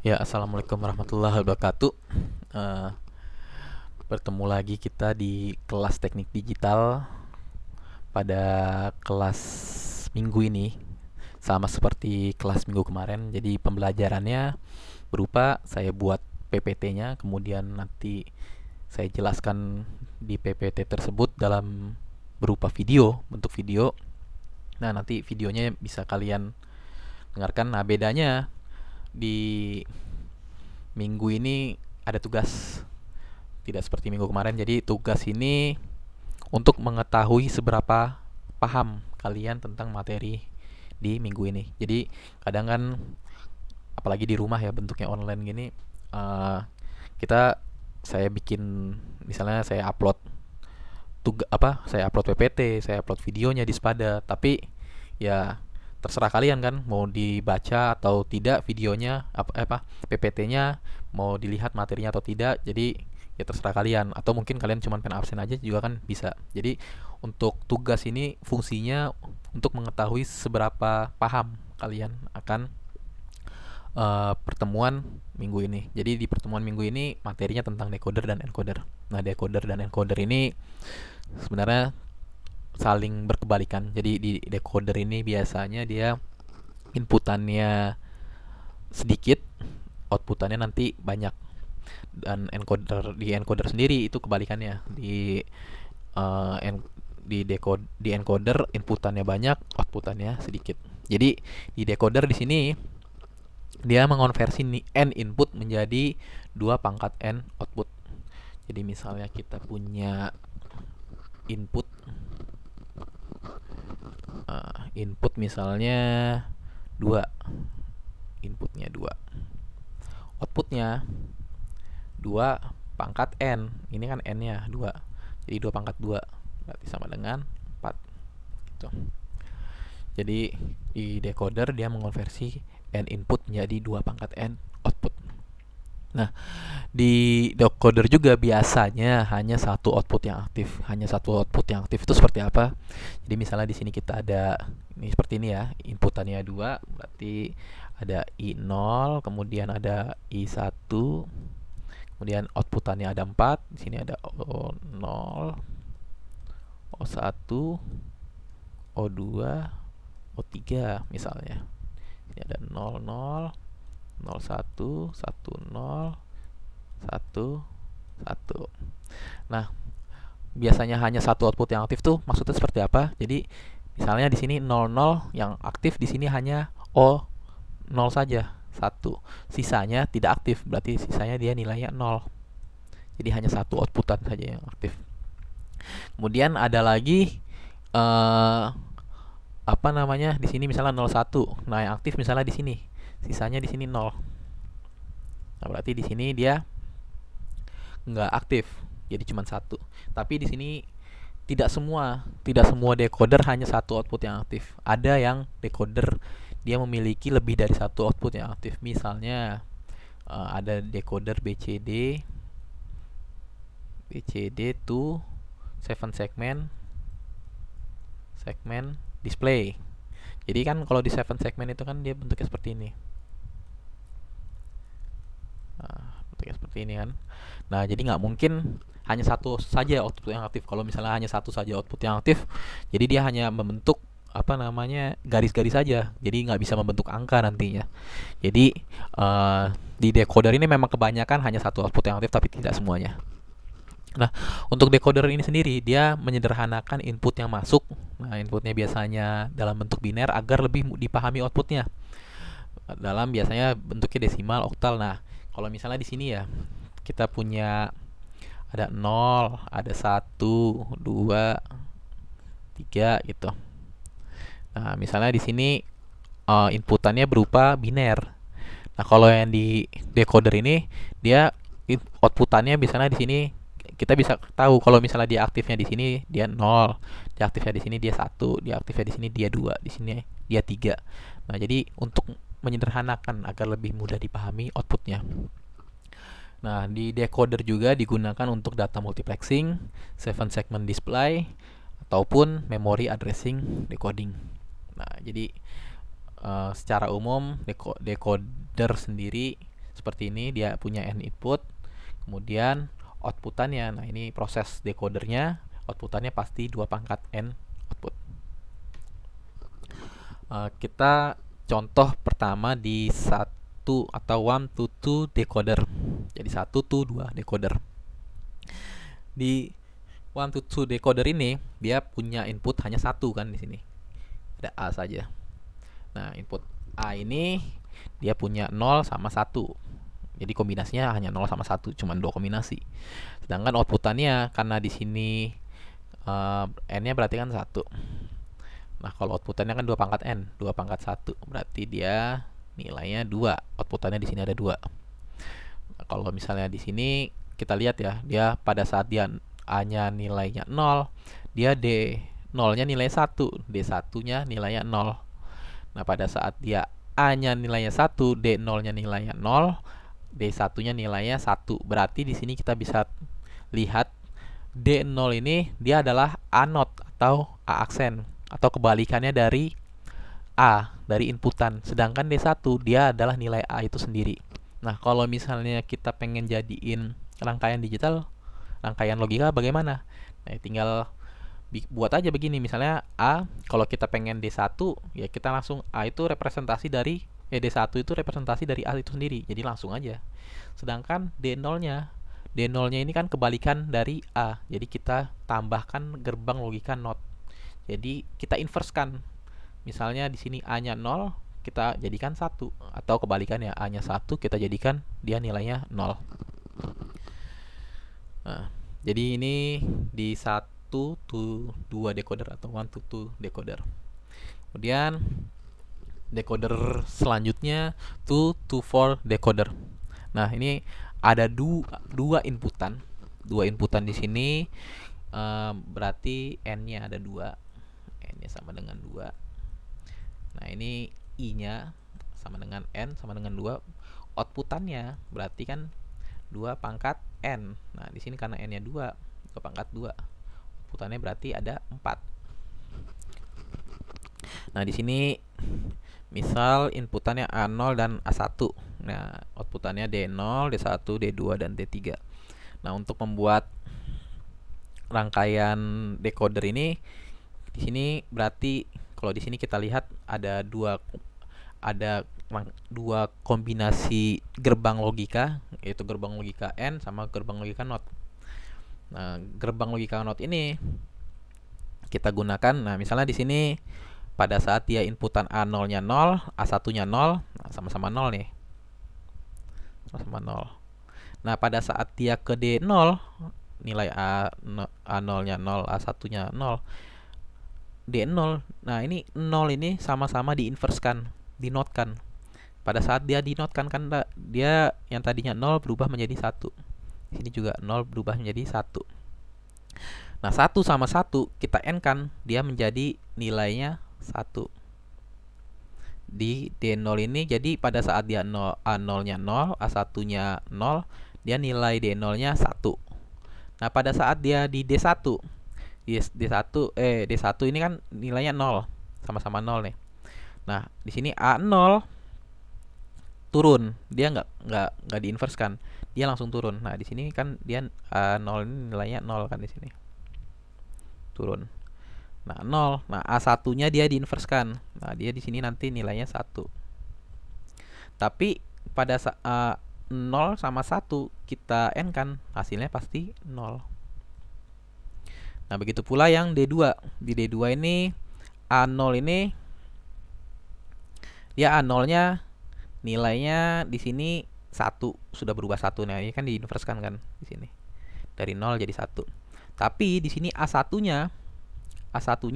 Ya, assalamualaikum warahmatullahi wabarakatuh. Eh, Bertemu lagi kita di kelas teknik digital pada kelas minggu ini, sama seperti kelas minggu kemarin. Jadi pembelajarannya berupa saya buat PPT-nya, kemudian nanti saya jelaskan di PPT tersebut dalam berupa video, bentuk video. Nah, nanti videonya bisa kalian dengarkan. Nah, bedanya di minggu ini ada tugas, tidak seperti minggu kemarin. Jadi tugas ini untuk mengetahui seberapa paham kalian tentang materi di minggu ini. Jadi kadang kan apalagi di rumah ya, bentuknya online gini, eh, kita saya bikin, misalnya saya upload PPT, saya upload videonya di Spada, tapi ya terserah kalian kan mau dibaca atau tidak videonya, PPT-nya, mau dilihat materinya atau tidak. Jadi ya terserah kalian, atau mungkin kalian cuma pengen absen aja juga kan bisa. Jadi untuk tugas ini fungsinya untuk mengetahui seberapa paham kalian akan pertemuan minggu ini. Jadi di pertemuan minggu ini materinya tentang decoder dan encoder. Nah, decoder dan encoder ini sebenarnya saling berkebalikan. Jadi di decoder ini biasanya dia inputannya sedikit, outputannya nanti banyak. Dan encoder sendiri itu kebalikannya. Eh, en- di encoder inputannya banyak, outputannya sedikit. Jadi di decoder di sini dia mengonversi n input menjadi 2 pangkat n output. Jadi misalnya kita punya input, input misalnya 2, inputnya 2, outputnya 2 pangkat n. Ini kan n-nya 2. Jadi 2 pangkat 2 berarti sama dengan 4 gitu. Jadi di decoder dia mengonversi n input menjadi 2 pangkat n output. Nah, di decoder juga biasanya hanya satu output yang aktif. Hanya satu output yang aktif itu seperti apa? Jadi misalnya di sini kita ada, ini seperti ini ya, inputannya 2, berarti ada I0, kemudian ada I1, kemudian outputannya ada 4. Di sini ada O0, O1, O2, O3 misalnya. Ini ada 00, 01, 10, 1, 1. Nah, biasanya hanya satu output yang aktif tuh maksudnya seperti apa? Jadi misalnya di sini 00 yang aktif, di sini hanya O0 saja, 1. Sisanya tidak aktif, berarti sisanya dia nilainya 0. Jadi hanya satu outputan saja yang aktif. Kemudian ada lagi eh apa namanya? Di sini misalnya 01. Nah, yang aktif misalnya di sini. Sisanya di sini 0. Nah, berarti di sini dia nggak aktif. Jadi cuma satu. Tapi di sini tidak semua decoder hanya satu output yang aktif. Ada yang decoder dia memiliki lebih dari satu output yang aktif. Misalnya ada decoder BCD to 7 segment display. Jadi kan kalau di 7 segment itu kan dia bentuknya seperti ini. Bentuknya seperti ini kan. Nah, jadi nggak mungkin hanya satu saja output yang aktif. Kalau misalnya hanya satu saja output yang aktif, jadi dia hanya membentuk apa namanya, garis-garis saja. Jadi nggak bisa membentuk angka nantinya. Jadi di decoder ini memang kebanyakan hanya satu output yang aktif, tapi tidak semuanya. Nah, untuk decoder ini sendiri dia menyederhanakan input yang masuk. Nah, inputnya biasanya dalam bentuk biner agar lebih dipahami outputnya. Dalam biasanya bentuknya desimal, oktal. Nah, kalau misalnya di sini ya kita punya ada 0, ada 1, 2, 3 gitu. Nah, misalnya di sini inputannya berupa biner. Nah, kalau yang di decoder ini dia outputannya misalnya di sini kita bisa tahu kalau misalnya dia aktifnya di sini dia 0, dia aktifnya di sini dia 1, dia aktifnya di sini dia 2, di sini dia 3. Nah, jadi untuk menyederhanakan agar lebih mudah dipahami outputnya. Nah, di decoder juga digunakan untuk data multiplexing, 7 segment display, ataupun memory addressing decoding. Nah, jadi secara umum decoder sendiri seperti ini, dia punya n input, kemudian outputannya, nah ini proses decodernya, outputannya pasti 2 pangkat n output. Kita contoh pertama di 1 atau 1 to 2 decoder. Jadi 1 to 2 decoder. Di 1 to 2 decoder ini dia punya input hanya satu kan di sini. Ada A saja. Nah, input A ini dia punya 0 sama 1. Jadi kombinasinya hanya 0 sama 1, cuma 2 kombinasi. Sedangkan outputannya karena di sini n-nya berarti kan 1. Nah, kalau outputannya kan 2 pangkat n, 2 pangkat 1. Berarti dia nilainya 2. Outputannya di sini ada 2. Nah, kalau misalnya di sini kita lihat ya, dia pada saat dia A-nya nilainya 0, dia D0-nya nilai 1, D1-nya nilainya 0. Nah, pada saat dia A-nya nilainya 1, D0-nya nilainya 0, D1-nya nilainya 1. Berarti di sini kita bisa lihat D0 ini dia adalah A-not atau A aksen, atau kebalikannya dari A, dari inputan. Sedangkan D1 dia adalah nilai A itu sendiri. Nah, kalau misalnya kita pengen jadiin rangkaian digital, rangkaian logika bagaimana? Nah, tinggal buat aja begini. Misalnya A, kalau kita pengen D1, ya kita langsung A itu representasi dari D1 itu representasi dari A itu sendiri. Jadi langsung aja. Sedangkan D0-nya ini kan kebalikan dari A. Jadi kita tambahkan gerbang logika NOT. Jadi kita inversekan. Misalnya di sini A-nya 0, kita jadikan 1, atau kebalikannya A-nya 1 kita jadikan dia nilainya 0. Nah, jadi ini di 1 to 2 decoder atau 1 to 2 decoder. Kemudian decoder selanjutnya 2 to 4 decoder. Nah, ini ada dua inputan. Dua inputan di sini berarti n-nya ada 2. N-nya sama dengan 2. Nah, ini I-nya sama dengan n sama dengan 2. Outputannya berarti kan 2 pangkat n. Nah, di sini karena n-nya 2, 2 pangkat 2. Outputannya berarti ada 4. Nah, di sini misal inputannya A0 dan A1. Nah, outputannya D0, D1, D2 dan D3. Nah, untuk membuat rangkaian decoder ini di sini berarti kalau di sini kita lihat ada dua kombinasi gerbang logika, yaitu gerbang logika N sama gerbang logika NOT. Nah, gerbang logika NOT ini kita gunakan. Nah, misalnya di sini pada saat dia inputan A0-nya 0, A1-nya 0, nah sama-sama 0 nih. Sama-sama 0. Nah, pada saat dia ke D0, nilai A0-nya 0, A1-nya 0, D0. Nah, ini 0 ini sama-sama diinverskan, dinotkan. Pada saat dia dinotkan kan dia yang tadinya 0 berubah menjadi 1. Di sini juga 0 berubah menjadi 1. Nah, 1 sama 1 kita n-kan, dia menjadi nilainya 1. Di D0 ini jadi pada saat dia A0-nya 0, A1-nya 0, dia nilai D0-nya 1. Nah, pada saat dia di D1, D1 ini kan nilainya 0, sama-sama 0 nih. Nah, di sini A0 turun, dia nggak diinverskan, dia langsung turun. Nah, di sini kan dia A0 ini nilainya 0 kan di sini. Turun. Nah, 0. Nah, A1-nya dia diinverskan. Nah, dia di sini nanti nilainya 1. Tapi pada 0 sama 1 kita n kan, hasilnya pasti 0. Nah, begitu pula yang D2. Di D2 ini A0 ini dia A0-nya nilainya di sini 1, sudah berubah 1. Nah, ini kan diinverskan kan di sini. Dari 0 jadi 1. Tapi di sini A1-nya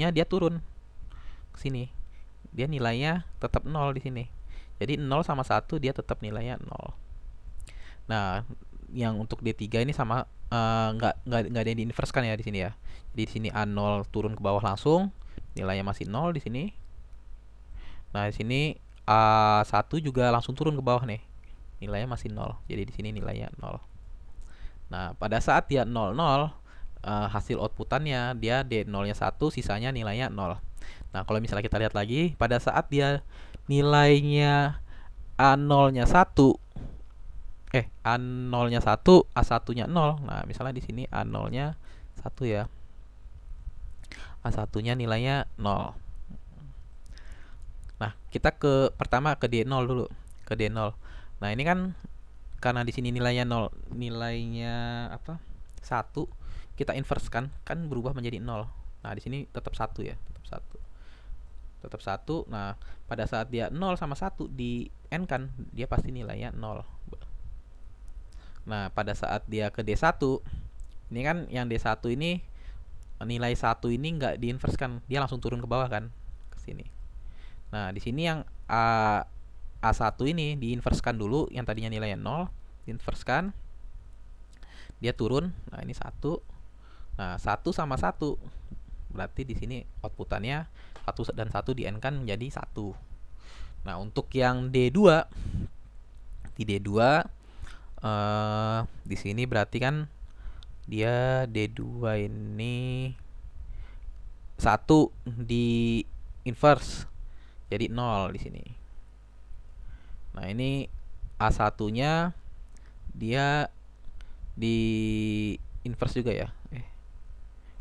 dia turun ke sini. Dia nilainya tetap 0 di sini. Jadi 0 sama 1 dia tetap nilainya 0. Nah, yang untuk D3 ini sama nggak ada yang diinverskan ya di sini ya. Jadi di sini A0 turun ke bawah langsung, nilainya masih 0 di sini. Nah, di sini A1 juga langsung turun ke bawah nih. Nilainya masih 0. Jadi di sini nilainya 0. Nah, pada saat dia 0, 0, hasil outputannya dia D0-nya 1, sisanya nilainya 0. Nah, kalau misalnya kita lihat lagi, pada saat dia nilainya A0-nya 1, A0-nya 1, A1-nya 0. Nah, misalnya di sini A0-nya 1 ya. A1-nya nilainya 0. Nah, kita pertama ke D0 dulu. Ke D0. Nah, ini kan karena di sini nilainya 0, nilainya apa? 1, kita inverse kan berubah menjadi 0. Nah, di sini tetap 1 ya, tetap 1. Tetap 1. Nah, pada saat dia 0 sama 1 di N kan, dia pasti nilainya 0. Nah, pada saat dia ke D1, ini kan yang D1 ini nilai 1 ini nggak diinverskan, dia langsung turun ke bawah kan, ke sini. Nah, di sini yang A1 ini diinverskan dulu, yang tadinya nilainya 0, diinverskan, dia turun. Nah, ini 1. Nah, 1 sama 1. Berarti di sini outputannya 1 dan 1 di N kan menjadi 1. Nah, untuk yang D2, di D2 di sini berarti kan dia D2 ini 1 di inverse jadi 0 di sini. Nah, ini A1-nya dia di inverse juga ya.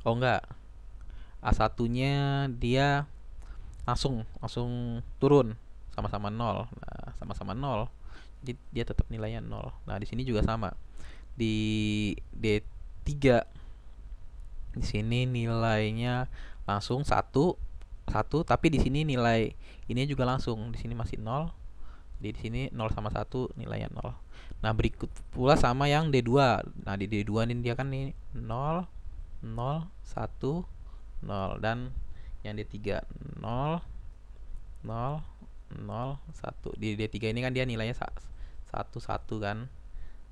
Oh enggak. A1-nya dia langsung turun sama-sama 0. Nah, sama-sama 0. Jadi dia tetap nilainya 0. Nah, di sini juga sama. Di D3 di sini nilainya langsung 1 tapi di sini nilai ini juga langsung, di sini masih 0. Di sini 0 sama 1 nilainya 0. Nah, berikut pula sama yang D2. Nah, di D2 ini dia kan nih 0 0 1 0 dan yang D3 0 0 0 1. Di D3 ini kan dia nilainya 1 1 kan.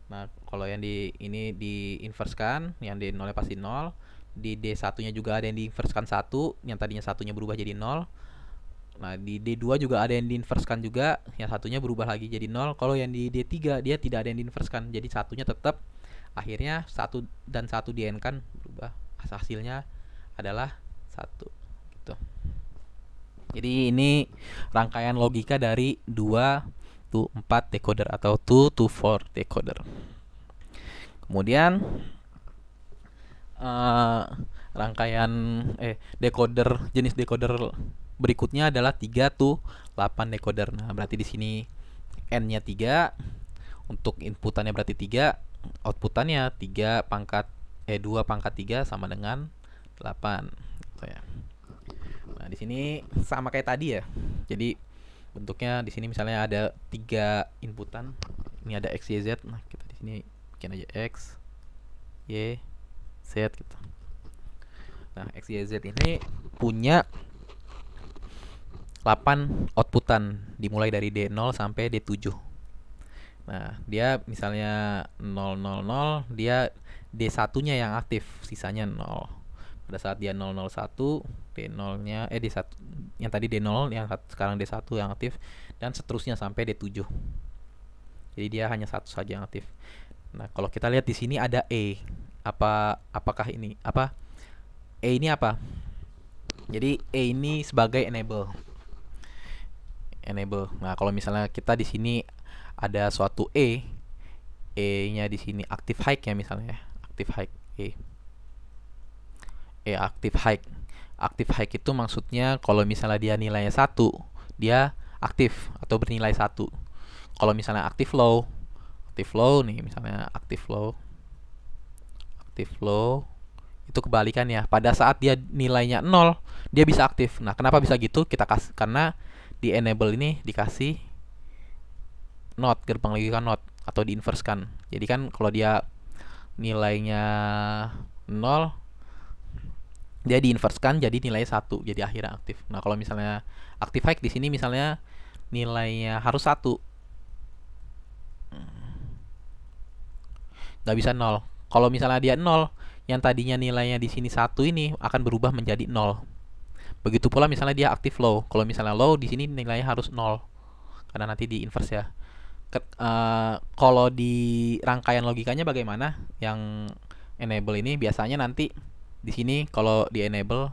Nah, kalau yang di ini di inversekan, yang D0-nya pasti 0. Di D1-nya juga ada yang diinverskan 1, yang tadinya satunya berubah jadi 0. Nah, di D2 juga ada yang diinverskan juga, yang satunya berubah lagi jadi 0. Kalau yang di D3 dia tidak ada yang diinverskan, jadi satunya tetap. Akhirnya 1 dan 1 di N kan berubah. Hasilnya adalah 1 gitu. Jadi ini rangkaian logika dari 2 to 4 decoder atau 2 to 4 decoder. Kemudian rangkaian decoder, jenis decoder berikutnya adalah 3 to 8 decoder. Nah, berarti di sini N-nya 3, untuk inputannya berarti 3, outputannya 3 pangkat 2 pangkat 3 sama dengan 8 gitu ya. Nah, di sini sama kayak tadi ya. Jadi bentuknya di sini misalnya ada 3 inputan. Ini ada X, Y, Z. Nah, kita di sini bikin aja X, Y, Z gitu. Nah, X, Y, Z ini punya 8 outputan dimulai dari D0 sampai D7. Nah, dia misalnya 0 0 0, dia D1-nya yang aktif, sisanya 0. Pada saat dia 001, D0-nya D1 yang tadi D0 yang sekarang D1 yang aktif dan seterusnya sampai D7. Jadi dia hanya satu saja yang aktif. Nah, kalau kita lihat di sini ada E. Apakah ini apa? E ini apa? Jadi E ini sebagai enable. Nah, kalau misalnya kita di sini ada suatu E-nya di sini active high ya misalnya, active high active high. Active high itu maksudnya kalau misalnya dia nilainya 1, dia aktif atau bernilai 1. Kalau misalnya active low nih misalnya active low itu kebalikannya. Pada saat dia nilainya 0, dia bisa aktif. Nah, kenapa bisa gitu? Kita kasih karena di enable ini dikasih not, gerbang logika not atau diinverskan. Jadi kan kalau dia nilainya 0, dia diinverskan jadi nilai 1, jadi akhirnya aktif. Nah, kalau misalnya active high di sini misalnya nilainya harus 1. Nggak bisa 0. Kalau misalnya dia 0, yang tadinya nilainya di sini 1 ini akan berubah menjadi 0. Begitu pula misalnya dia active low. Kalau misalnya low di sini nilainya harus 0. Karena nanti di inverse ya. Kalau di rangkaian logikanya bagaimana? Yang enable ini biasanya nanti di sini kalau di enable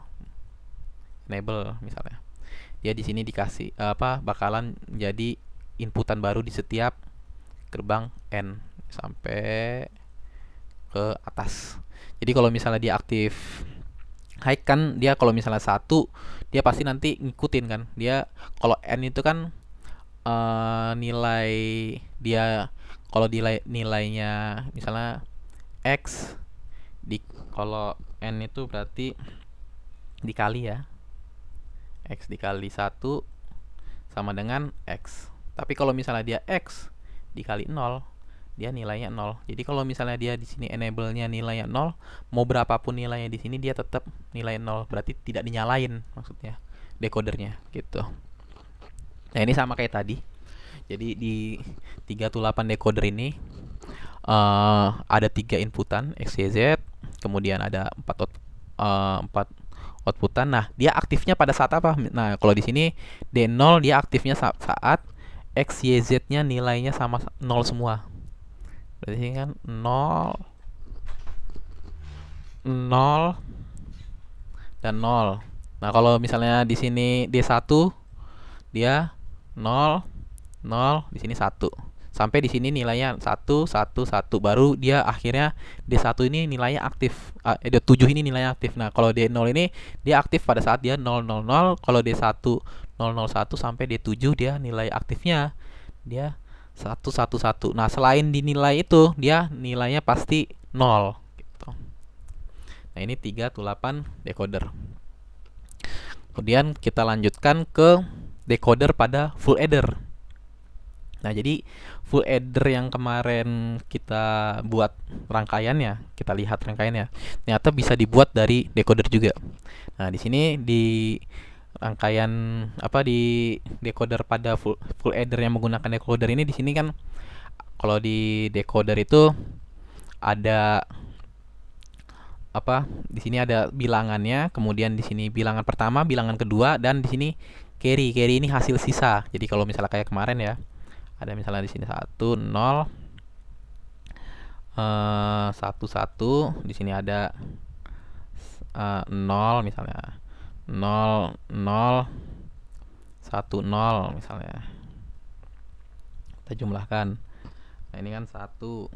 misalnya dia di sini dikasih bakalan jadi inputan baru di setiap gerbang N sampai ke atas. Jadi kalau misalnya dia aktif high kan, dia kalau misalnya satu, dia pasti nanti ngikutin kan. Dia kalau n itu kan nilai dia, kalau nilainya misalnya x di, kalau n itu berarti dikali ya, x dikali 1 sama dengan x. Tapi kalau misalnya dia x dikali 0, dia nilainya 0. Jadi kalau misalnya dia di sini enable-nya nilainya 0, mau berapapun nilainya di sini dia tetap nilai 0. Berarti tidak dinyalain maksudnya decodernya gitu. Nah, ini sama kayak tadi. Jadi di 328 decoder ini ada 3 inputan x, y, z, kemudian ada 4 outputan. Nah, dia aktifnya pada saat apa? Nah, kalau di sini D0 dia aktifnya saat x, y, z-nya nilainya sama 0 semua. Berarti kan 0, 0 dan 0. Nah, kalau misalnya di sini D1 dia 0, 0, di sini 1. Sampai di sini nilainya 1, 1, 1. Baru dia akhirnya D1 ini nilainya aktif. D7 ini nilainya aktif. Nah, kalau D0 ini dia aktif pada saat dia 0, 0, 0. Kalau D1 0, 0, 1 sampai D7 dia nilai aktifnya dia 1, 1, 1. Nah, selain dinilai itu, dia nilainya pasti 0 gitu. Nah, ini 328 decoder. Kemudian kita lanjutkan ke decoder pada full adder. Nah, jadi full adder yang kemarin kita buat rangkaiannya, kita lihat rangkaiannya, ternyata bisa dibuat dari decoder juga. Nah, di sini di rangkaian di decoder pada full adder yang menggunakan decoder ini, di sini kan kalau di decoder itu ada di sini ada bilangannya, kemudian di sini bilangan pertama, bilangan kedua, dan di sini carry ini hasil sisa. Jadi kalau misalnya kayak kemarin ya, ada misalnya di sini 1, 0, 1, 1, di sini ada 0 misalnya, 0, 0, 1, 0 misalnya. Kita jumlahkan. Nah, ini kan 1.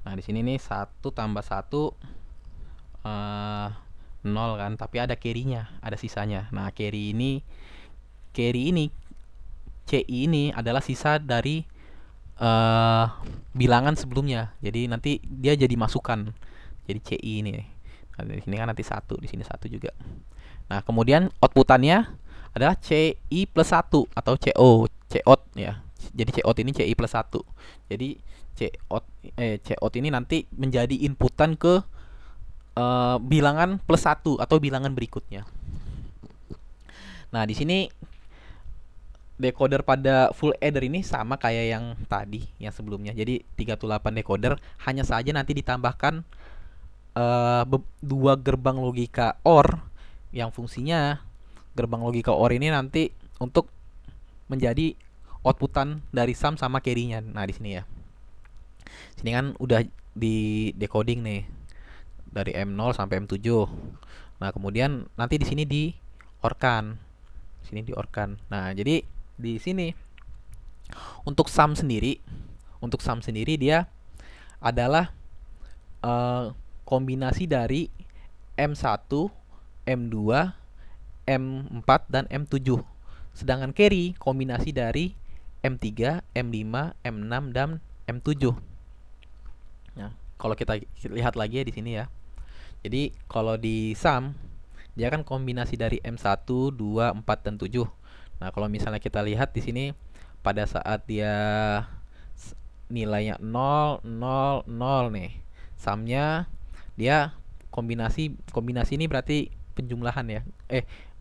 Nah, di sini nih 1 tambah 1 0 kan, tapi ada carry-nya, ada sisanya. Nah, carry ini CI ini adalah sisa dari bilangan sebelumnya. Jadi nanti dia jadi masukan. Jadi CI ini. Nah, di sini kan nanti 1, di sini 1 juga. Nah, kemudian outputannya adalah CI plus 1 atau COUT ya. Jadi COUT ini CI plus 1. Jadi COUT ini nanti menjadi inputan ke bilangan plus 1 atau bilangan berikutnya. Nah, di sini decoder pada full adder ini sama kayak yang tadi, yang sebelumnya. Jadi 328 decoder, hanya saja nanti ditambahkan 2 gerbang logika OR yang fungsinya gerbang logika OR ini nanti untuk menjadi outputan dari sum sama carry-nya. Nah, di sini ya. Sini kan udah di decoding nih dari M0 sampai M7. Nah, kemudian nanti di sini di OR-kan. Sini di OR-kan. Nah, jadi di sini untuk sum sendiri dia adalah kombinasi dari M1, M2, M4 dan M7. Sedangkan carry kombinasi dari M3, M5, M6 dan M7. Nah, kalau kita lihat lagi ya di sini ya. Jadi kalau di sum dia kan kombinasi dari M1, 2, 4 dan 7. Nah, kalau misalnya kita lihat di sini pada saat dia nilainya 0, 0, 0 nih. Sumnya dia kombinasi ini berarti penjumlahan ya.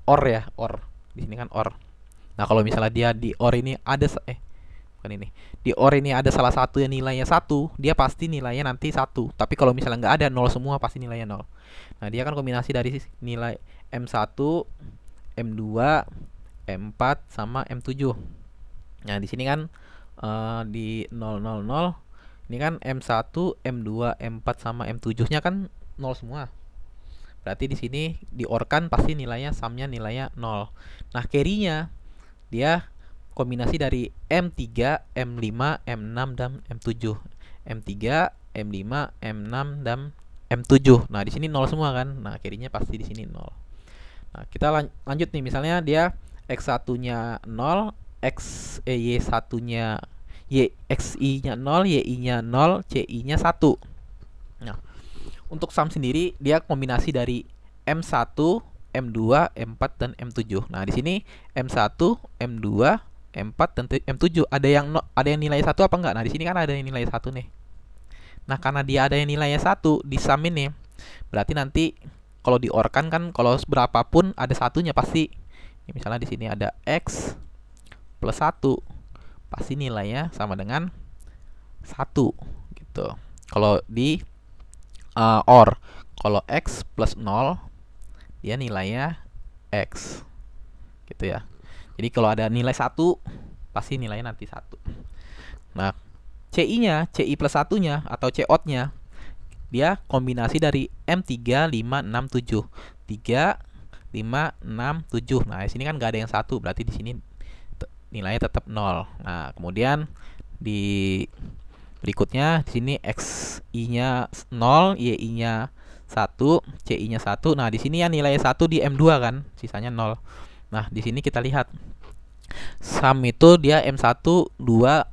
OR ya, OR. Di sini kan OR. Nah, kalau misalnya dia di OR ini ada bukan ini. Di OR ini ada salah satu yang nilainya 1, dia pasti nilainya nanti 1. Tapi kalau misalnya nggak ada 0 semua, pasti nilainya 0. Nah, dia kan kombinasi dari nilai M1, M2, M4 sama M7. Nah, di sini kan di 0, 0, 0 ini kan M1, M2, M4 sama M7-nya kan 0 semua. Berarti di sini di OR kan pasti nilainya sumnya nilainya 0. Nah, carry-nya dia kombinasi dari M3, M5, M6 dan M7. M3, M5, M6 dan M7. Nah, di sini 0 semua kan. Nah, carry-nya pasti di sini 0. Nah, kita lanjut nih. Misalnya dia X1-nya 0, Y1-nya XI-nya 0, YI-nya 0, CI-nya 1. Nah, untuk sum sendiri dia kombinasi dari M1, M2, M4 dan M7. Nah, di sini M1, M2, M4 dan M7 ada yang nilai 1 apa enggak? Nah, di sini kan ada yang nilai 1 nih. Nah, karena dia ada yang nilainya 1 di sum ini, berarti nanti kalau diorkan kan kalau berapapun ada satunya pasti. Misalnya di sini ada X plus 1, pasti nilainya sama dengan 1 gitu. Kalau di OR, kalau X plus 0 dia nilainya X gitu ya. Jadi kalau ada nilai 1 pasti nilainya nanti 1. Nah, CI-nya, CI plus 1-nya atau COT-nya dia kombinasi dari M3, 5, 6, 7. 3, 5, 6, 7. Nah, di sini kan nggak ada yang 1, berarti di sini nilainya tetap 0. Nah, kemudian di berikutnya di sini XI-nya 0, YI-nya 1, CI-nya 1. Nah, di sini ya nilai 1 di M2 kan, sisanya 0. Nah, di sini kita lihat sum itu dia M1, 2,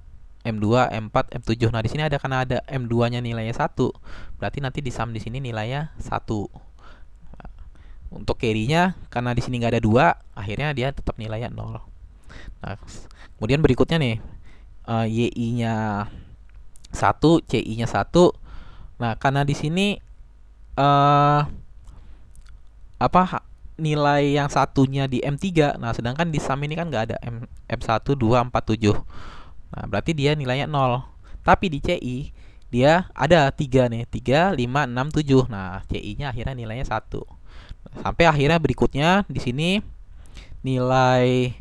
M2, M4, M7. Nah, di sini ada karena ada M2-nya nilainya 1. Berarti nanti di sum di sini nilainya 1. Nah, untuk carry-nya karena di sini nggak ada 2, akhirnya dia tetap nilainya 0. Nah, kemudian berikutnya nih YI-nya 1, CI-nya 1. Nah, karena di sini nilai yang satunya di M3. Nah, sedangkan di sum ini kan nggak ada M1, 2, 4, 7. Nah, berarti dia nilainya 0. Tapi di CI dia ada 3 nih, 3, 5, 6, 7. Nah, CI-nya akhirnya nilainya 1. Sampai akhirnya berikutnya di sini nilai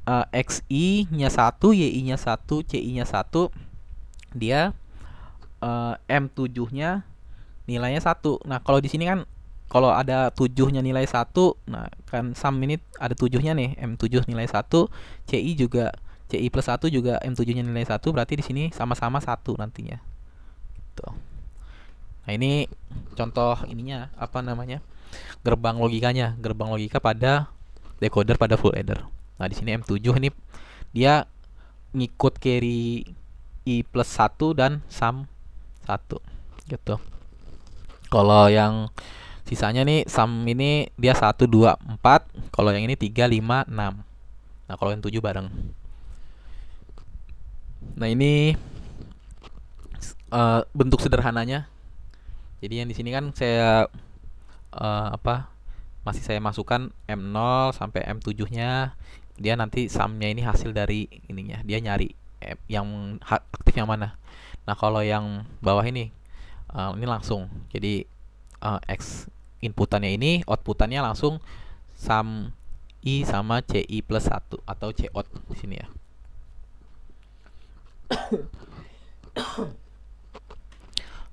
XI-nya 1, YI-nya 1, CI-nya 1. Dia M7-nya nilainya 1. Nah, kalau di sini kan kalau ada 7-nya nilai 1, nah kan sum ini ada 7-nya nih, M7 nilai 1, CI juga CI plus 1 juga M7-nya nilai 1, berarti di sini sama-sama 1 nantinya. Gitu. Nah, ini contoh ininya apa namanya? Gerbang logikanya, gerbang logika pada decoder pada full adder. Nah, di sini M7 ini dia ngikut carry I plus 1 dan sum 1 gitu. Kalau yang sisanya nih sum ini dia 1, 2, 4. Kalau yang ini 3, 5, 6. Nah, kalau yang 7 bareng. Nah, ini bentuk sederhananya. Jadi yang di sini kan saya masih saya masukkan M0 sampai M7-nya. Dia nanti sumnya ini hasil dari ininya. Dia nyari yang aktif yang mana. Nah, kalau yang bawah ini langsung. Jadi X inputannya ini, outputannya langsung sum I sama CI plus 1 atau COT di sini ya.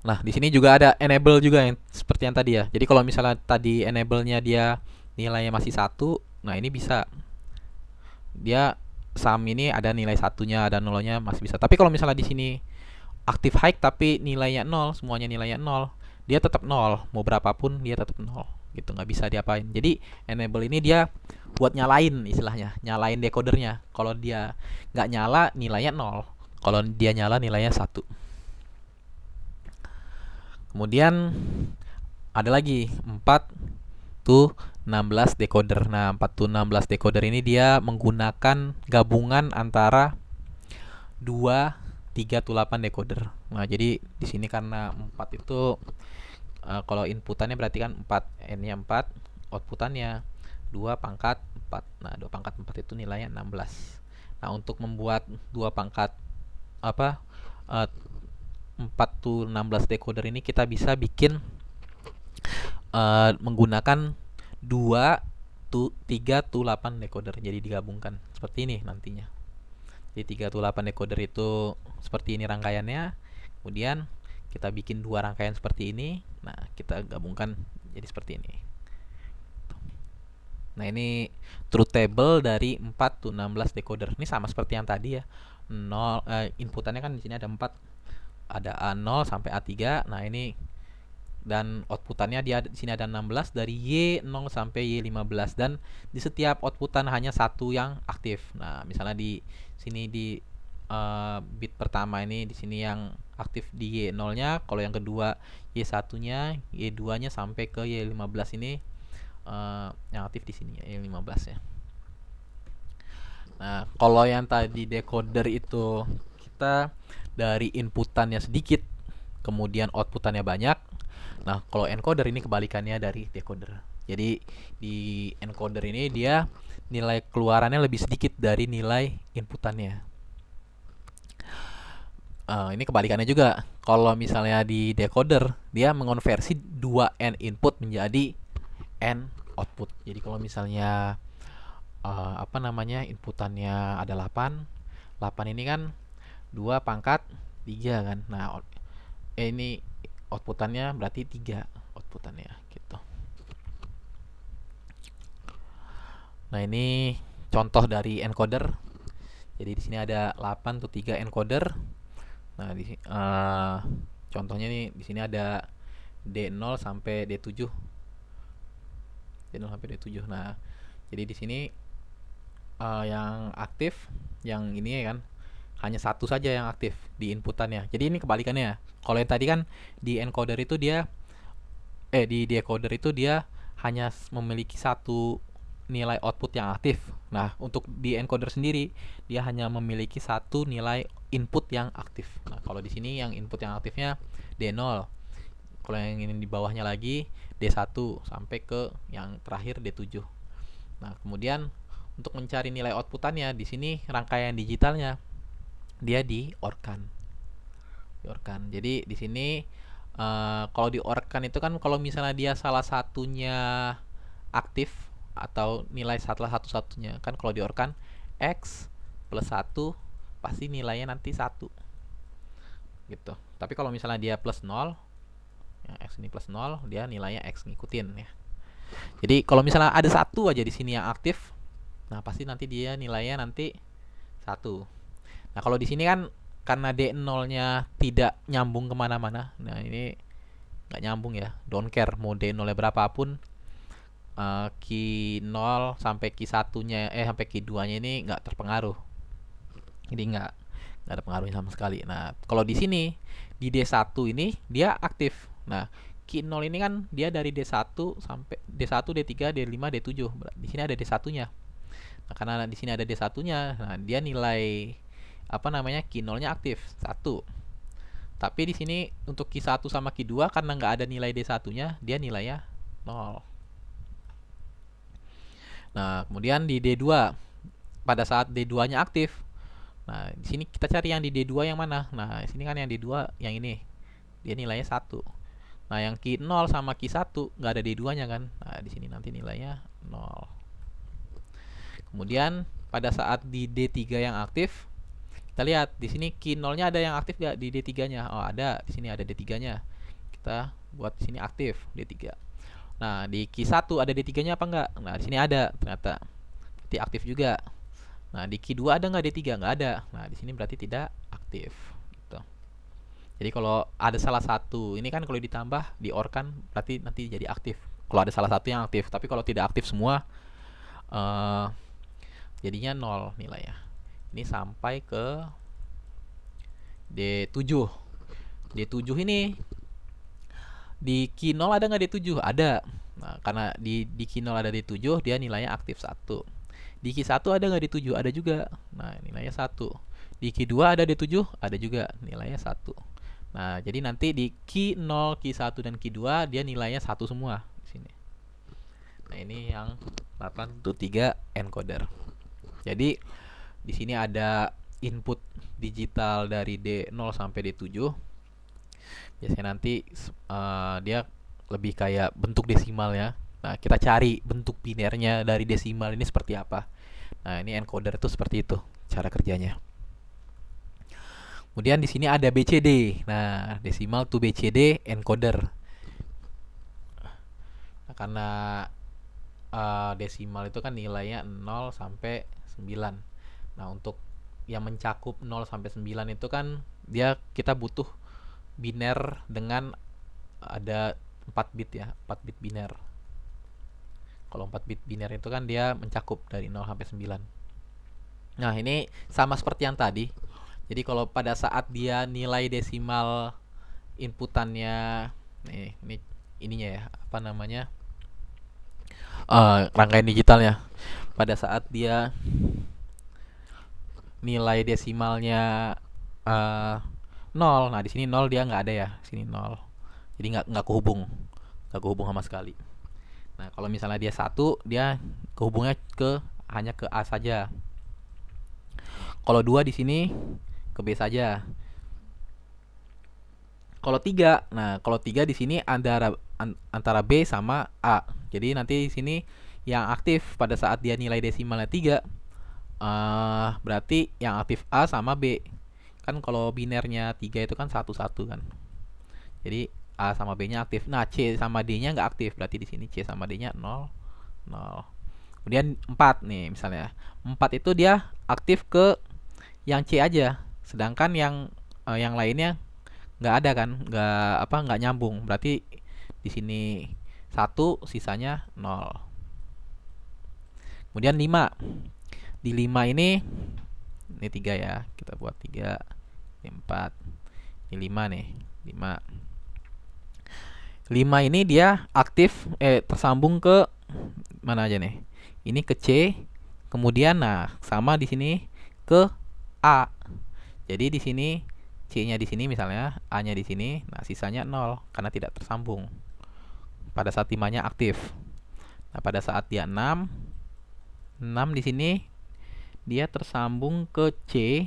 Nah, di sini juga ada enable juga yang seperti yang tadi ya. Jadi kalau misalnya tadi enable-nya dia nilainya masih 1, nah ini bisa dia sum ini ada nilai satunya, ada nolnya masih bisa. Tapi kalau misalnya di sini aktif high tapi nilainya 0, semuanya nilainya 0, dia tetap 0. Mau berapapun dia tetap 0. Gitu, nggak bisa diapain. Jadi enable ini dia buat nyalain istilahnya, nyalain decodernya. Kalau dia nggak nyala nilainya 0. Kalau dia nyala nilainya 1. Kemudian ada lagi 4 to 16 decoder. Nah, 4 to 16 decoder ini dia menggunakan gabungan antara 2, 3 to 8 decoder. Nah, jadi di sini karena 4 itu kalau inputannya berarti kan 4, N-nya 4, outputannya 2 pangkat 4. Nah, 2 pangkat 4 itu nilainya 16. Nah, untuk membuat 2 pangkat 4 to 16 decoder ini kita bisa bikin menggunakan 2 to 3 to 8 decoder. Jadi digabungkan seperti ini nantinya. Jadi 3 to 8 decoder itu seperti ini rangkaiannya. Kemudian kita bikin 2 rangkaian seperti ini. Nah, kita gabungkan jadi seperti ini. Nah, ini truth table dari 4 to 16 decoder. Ini sama seperti yang tadi ya. Inputannya kan di sini ada 4. ada A0 sampai A3. Nah, ini dan outputannya dia di sini ada 16 dari Y0 sampai Y15, dan di setiap outputan hanya satu yang aktif. Nah, misalnya di sini di bit pertama ini di sini yang aktif di Y0-nya, kalau yang kedua Y1-nya, Y2-nya sampai ke Y15 ini yang aktif di sini Y15 ya. Nah, kalau yang tadi decoder itu kita dari inputannya sedikit, kemudian outputannya banyak. Nah, kalau encoder ini kebalikannya dari decoder. Jadi di encoder ini dia nilai keluarannya lebih sedikit dari nilai inputannya. Ini kebalikannya juga. Kalau misalnya di decoder, dia mengonversi 2 N input menjadi N output. Jadi kalau misalnya inputannya ada 8. 8 ini kan 2 pangkat 3 kan. Nah, ini outputannya berarti 3 outputannya gitu. Nah, ini contoh dari encoder. Jadi di sini ada 8 tuh 3 encoder. Nah, contohnya nih di sini ada D0 sampai D7. D0 sampai D7. Nah, jadi di sini yang aktif yang ini ya kan hanya satu saja yang aktif di inputannya. Jadi ini kebalikannya. Kalau yang tadi kan di encoder itu dia di decoder itu dia hanya memiliki satu nilai output yang aktif. Nah, untuk di encoder sendiri dia hanya memiliki satu nilai input yang aktif. Nah, kalau di sini yang input yang aktifnya D0. Kalau yang ini di bawahnya lagi D1 sampai ke yang terakhir D7. Nah, kemudian untuk mencari nilai outputannya di sini rangkaian digitalnya dia di OR-kan. Jadi di sini kalau di OR-kan itu kan kalau misalnya dia salah satunya aktif atau nilai salah satu-satunya kan, kalau di OR-kan X plus 1 pasti nilainya nanti 1 gitu. Tapi kalau misalnya dia plus 0, ya, X ini plus 0, dia nilainya X ngikutin ya. Jadi kalau misalnya ada satu aja di sini yang aktif, nah pasti nanti dia nilainya nanti 1. Nah, kalau di sini kan karena D0-nya tidak nyambung kemana-mana. Nah, ini nggak nyambung ya. Don't care mau D0-nya berapapun. Key 0 sampai key 1-nya sampai key 2-nya ini nggak terpengaruh. Jadi nggak ada pengaruhnya sama sekali. Nah, kalau di sini di D1 ini dia aktif. Nah, key 0 ini kan dia dari D1 sampai D1, D3, D5, D7. Di sini ada D1-nya. Nah, karena di sini ada D1-nya, nah dia nilai key 0-nya aktif 1. Tapi di sini untuk key 1 sama key 2 karena nggak ada nilai D1-nya, dia nilainya 0. Nah, kemudian di D2 pada saat D2-nya aktif. Nah, di sini kita cari yang di D2 yang mana? Nah, di sini kan yang D2 yang ini. Dia nilainya 1. Nah, yang key 0 sama key 1 nggak ada D2-nya kan? Nah, di sini nanti nilainya 0. Kemudian pada saat di D3 yang aktif, kita lihat di sini key 0-nya ada yang aktif nggak di D3-nya? Oh, ada. Di sini ada D3-nya. Kita buat di sini aktif D3. Nah, di key 1 ada D3-nya apa enggak? Nah, di sini ada ternyata. Berarti aktif juga. Nah, di key 2 ada nggak D3? Nggak ada. Nah, di sini berarti tidak aktif. Gitu. Jadi kalau ada salah satu, ini kan kalau ditambah di OR kan berarti nanti jadi aktif. Kalau ada salah satu yang aktif, tapi kalau tidak aktif semua jadinya 0 nilainya. Ini sampai ke D7. D7 ini di key 0 ada nggak D7? Ada. Nah, karena di key 0 ada D7, dia nilainya aktif 1. Di key 1 ada nggak D7? Ada juga. Nah, nilainya 1. Di key 2 ada D7? Ada juga. Nilainya 1. Nah, jadi nanti di key 0, key 1, dan key 2 dia nilainya 1 semua di sini. Nah, ini yang 8-3 encoder. Jadi di sini ada input digital dari D0 sampai D7. Biasanya nanti dia lebih kayak bentuk desimal ya. Nah, kita cari bentuk binernya dari desimal ini seperti apa. Nah, ini encoder itu seperti itu cara kerjanya. Kemudian di sini ada BCD. Nah, desimal to BCD encoder. Nah, karena desimal itu kan nilainya 0 sampai 9. Nah, untuk yang mencakup 0 sampai 9 itu kan kita butuh biner dengan ada 4 bit ya, 4 bit biner. Kalau 4 bit biner itu kan dia mencakup dari 0 sampai 9. Nah, ini sama seperti yang tadi. Jadi kalau pada saat dia nilai desimal inputannya, nih, ini ininya ya, apa namanya? Rangkaian digitalnya. Pada saat dia nilai desimalnya 0, nah di sini 0 dia nggak ada ya, sini 0. Jadi nggak kehubung sama sekali. Nah, kalau misalnya dia 1, dia kehubungnya hanya ke A saja. Kalau 2 di sini ke B saja. Kalau 3, nah kalau 3 di sini antara B sama A. Jadi nanti di sini yang aktif pada saat dia nilai desimalnya 3, berarti yang aktif A sama B. Kan kalau binernya 3 itu kan 1-1 kan. Jadi A sama B-nya aktif. Nah, C sama D-nya nggak aktif. Berarti di sini C sama D-nya 0, 0. Kemudian 4 nih misalnya. 4 itu dia aktif ke yang C aja. Sedangkan yang lainnya nggak ada kan, nggak nyambung. Berarti di sini 1, sisanya 0. Kemudian 5. Di 5 ini 3 ya. Kita buat 3, ini 4. Ini 5 nih. 5 ini dia aktif tersambung ke mana aja nih? Ini ke C, kemudian nah sama di sini ke A. Jadi di sini C-nya di sini misalnya, A-nya di sini, nah sisanya 0 karena tidak tersambung. Pada saat 5-nya aktif. Nah, pada saat dia 6 di sini dia tersambung ke C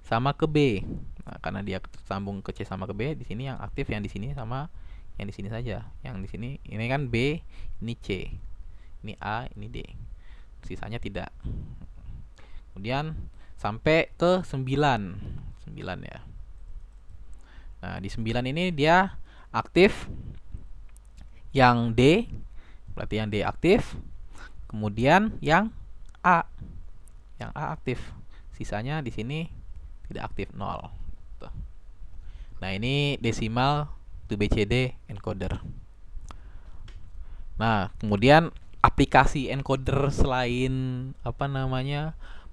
sama ke B. Nah, karena dia tersambung ke C sama ke B, di sini yang aktif yang di sini sama yang di sini saja. Yang di sini ini kan B, ini C. Ini A, ini D. Sisanya tidak. Kemudian sampai ke 9. 9 ya. Nah, di 9 ini dia aktif yang D, berarti yang D aktif. Kemudian yang A. Yang A aktif. Sisanya di sini tidak aktif, 0. Nah, ini desimal to BCD encoder. Nah, kemudian aplikasi encoder selain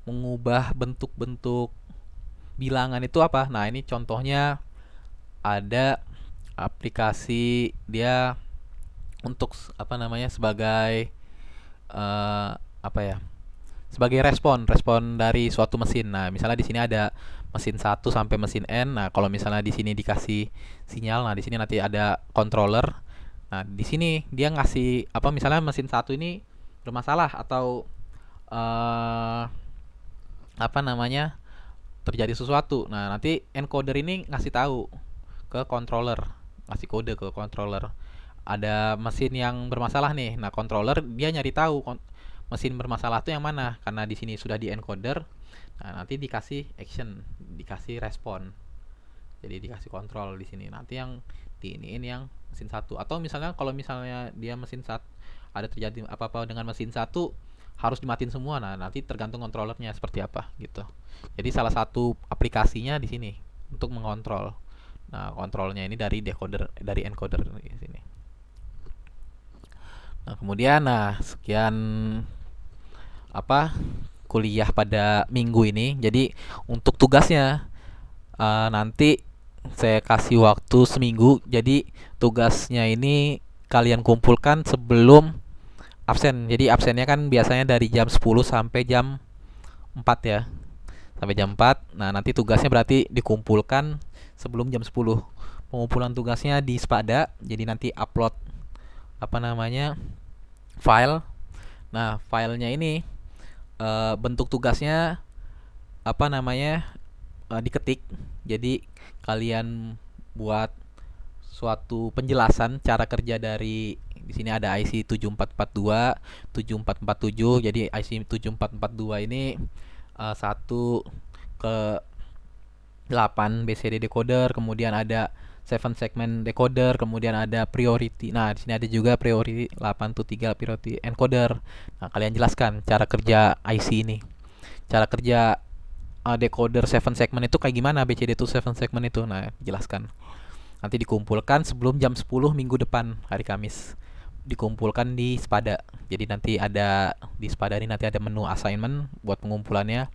mengubah bentuk-bentuk bilangan itu apa? Nah, ini contohnya ada aplikasi dia untuk sebagai sebagai respon dari suatu mesin. Nah, misalnya di sini ada mesin 1 sampai mesin N. Nah, kalau misalnya di sini dikasih sinyal, nah di sini nanti ada controller. Nah, di sini dia ngasih misalnya mesin 1 ini bermasalah atau terjadi sesuatu. Nah, nanti encoder ini ngasih tahu ke controller, ngasih kode ke controller. Ada mesin yang bermasalah nih. Nah, controller dia nyari tahu mesin bermasalah itu yang mana, karena di sini sudah di encoder. Nah, nanti dikasih action, dikasih respon. Jadi dikasih kontrol di sini. Nanti yang diiniin yang mesin 1. Atau misalnya kalau misalnya dia mesin 1 ada terjadi apa-apa dengan mesin 1 harus dimatiin semua. Nah, nanti tergantung kontrolernya seperti apa gitu. Jadi salah satu aplikasinya di sini untuk mengontrol. Nah, kontrolnya ini dari encoder di sini. Nah, kemudian sekian kuliah pada minggu ini. Jadi untuk tugasnya nanti saya kasih waktu seminggu. Jadi tugasnya ini kalian kumpulkan sebelum absen. Jadi absennya kan biasanya dari jam 10 sampai jam 4 ya. Sampai jam 4. Nah, nanti tugasnya berarti dikumpulkan sebelum jam 10. Pengumpulan tugasnya di Spada. Jadi nanti upload file. Nah, filenya ini bentuk tugasnya diketik. Jadi kalian buat suatu penjelasan cara kerja dari di sini ada IC 7442, 7447. Jadi IC 7442 ini 1 ke 8 BCD decoder, kemudian ada 7 segment decoder, kemudian ada priority. Nah, di sini ada juga priority 823 priority encoder. Nah, kalian jelaskan cara kerja IC ini. Cara kerja decoder 7 segment itu kayak gimana, BCD itu 7 segment itu. Nah, jelaskan. Nanti dikumpulkan sebelum jam 10 minggu depan hari Kamis. Dikumpulkan di Spada. Jadi nanti ada di Spada ini nanti ada menu assignment buat pengumpulannya.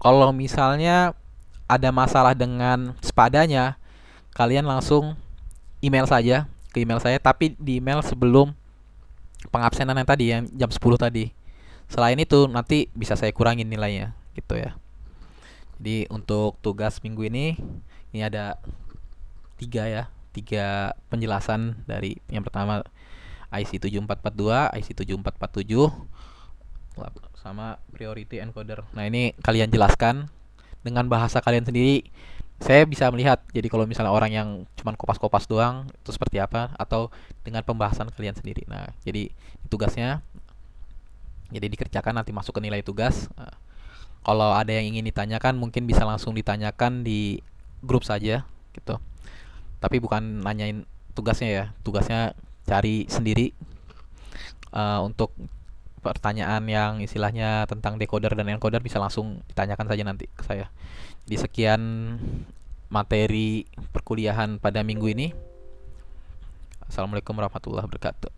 Kalau misalnya ada masalah dengan Spadanya, kalian langsung email saja ke email saya, tapi di email sebelum pengabsenan yang tadi yang jam 10 tadi. Selain itu nanti bisa saya kurangin nilainya gitu ya. Jadi untuk tugas minggu ini ada tiga ya, tiga penjelasan. Dari yang pertama IC 7442, IC 7447, sama priority encoder. Nah ini kalian jelaskan dengan bahasa kalian sendiri. Saya bisa melihat, jadi kalau misalnya orang yang cuman kopas-kopas doang itu seperti apa, atau dengan pembahasan kalian sendiri. Nah jadi tugasnya jadi dikerjakan, nanti masuk ke nilai tugas. Kalau ada yang ingin ditanyakan mungkin bisa langsung ditanyakan di grup saja gitu. Tapi bukan nanyain tugasnya ya, tugasnya cari sendiri. Untuk pertanyaan yang istilahnya tentang decoder dan encoder bisa langsung ditanyakan saja nanti ke saya. Di sekian materi perkuliahan pada minggu ini. Assalamualaikum warahmatullahi wabarakatuh.